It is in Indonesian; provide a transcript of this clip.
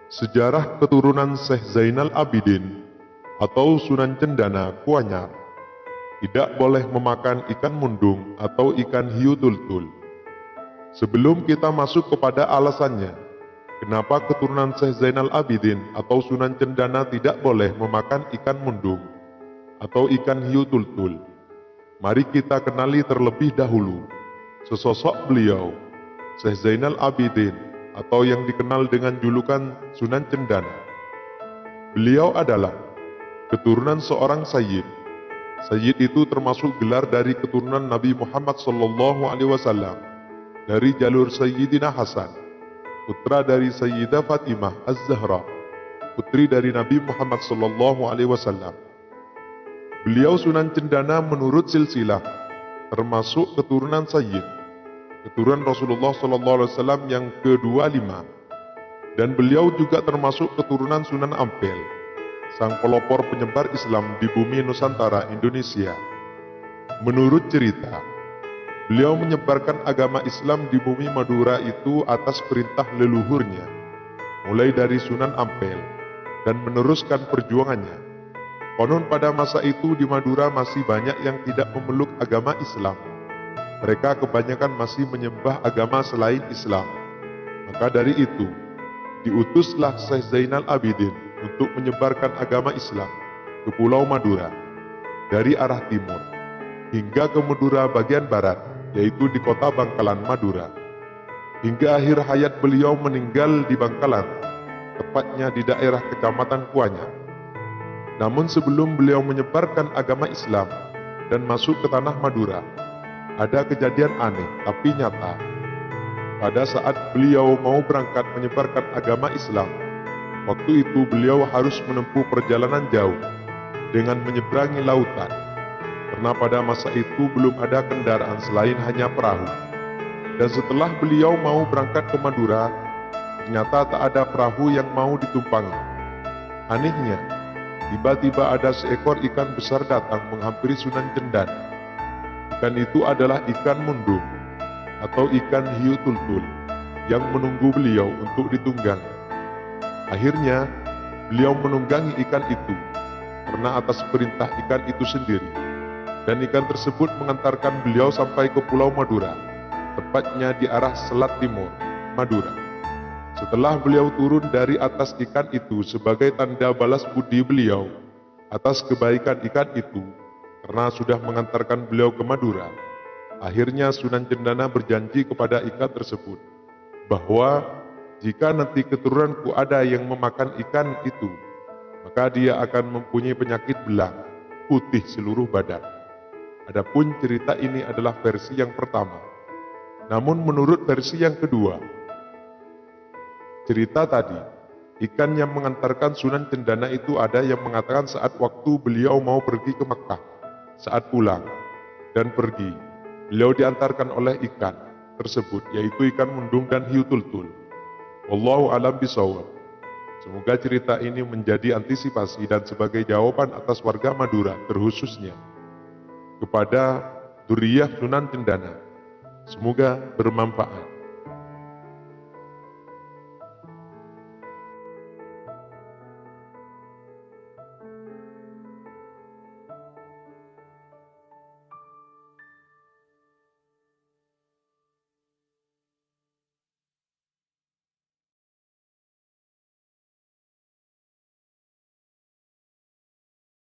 Sejarah keturunan Syekh Zainal Abidin atau Sunan Cendana Kuanyar tidak boleh memakan ikan mundung atau ikan hiu tultul. Sebelum kita masuk kepada alasannya, kenapa keturunan Syekh Zainal Abidin atau Sunan Cendana tidak boleh memakan ikan mundung atau ikan hiu tultul, mari kita kenali terlebih dahulu sesosok beliau, Syekh Zainal Abidin atau yang dikenal dengan julukan Sunan Cendana. Beliau adalah keturunan seorang sayyid. Sayyid itu termasuk gelar dari keturunan Nabi Muhammad SAW dari jalur Sayyidina Hasan, putra dari Sayyidah Fatimah Az-Zahra, putri dari Nabi Muhammad SAW. Beliau Sunan Cendana menurut silsilah termasuk keturunan sayyid, keturunan Rasulullah SAW yang ke-25, dan beliau juga termasuk keturunan Sunan Ampel, sang pelopor penyebar Islam di bumi Nusantara Indonesia. Menurut cerita, beliau menyebarkan agama Islam di bumi Madura itu atas perintah leluhurnya, mulai dari Sunan Ampel, dan meneruskan perjuangannya. Konon pada masa itu di Madura masih banyak yang tidak memeluk agama Islam. Mereka kebanyakan masih menyembah agama selain Islam. Maka dari itu, diutuslah Syekh Zainal Abidin untuk menyebarkan agama Islam ke Pulau Madura dari arah timur hingga ke Madura bagian barat, yaitu di kota Bangkalan, Madura. Hingga akhir hayat beliau meninggal di Bangkalan, tepatnya di daerah Kecamatan Kuanyar. Namun sebelum beliau menyebarkan agama Islam dan masuk ke tanah Madura, ada kejadian aneh tapi nyata. Pada saat beliau mau berangkat menyebarkan agama Islam, waktu itu beliau harus menempuh perjalanan jauh dengan menyeberangi lautan, karena pada masa itu belum ada kendaraan selain hanya perahu. Dan setelah beliau mau berangkat ke Madura, ternyata tak ada perahu yang mau ditumpangi. Anehnya, tiba-tiba ada seekor ikan besar datang menghampiri Sunan Cendana. Ikan itu adalah ikan mundung atau ikan hiu tultul yang menunggu beliau untuk ditunggangi. Akhirnya, beliau menunggangi ikan itu karena atas perintah ikan itu sendiri, dan ikan tersebut mengantarkan beliau sampai ke Pulau Madura, tepatnya di arah selat timur Madura. Setelah beliau turun dari atas ikan itu sebagai tanda balas budi beliau atas kebaikan ikan itu, karena sudah mengantarkan beliau ke Madura, akhirnya Sunan Cendana berjanji kepada ikan tersebut bahwa jika nanti keturunanku ada yang memakan ikan itu, maka dia akan mempunyai penyakit belang, putih seluruh badan. Adapun cerita ini adalah versi yang pertama. Namun menurut versi yang kedua, cerita tadi, ikan yang mengantarkan Sunan Cendana itu ada yang mengatakan saat waktu beliau mau pergi ke Makkah, saat pulang dan pergi, beliau diantarkan oleh ikan tersebut, yaitu ikan mundung dan hiu tultul. Wallahu a'lam bishawab. Semoga cerita ini menjadi antisipasi dan sebagai jawaban atas warga Madura, terkhususnya kepada dzurriyyah Sunan Cendana. Semoga bermanfaat.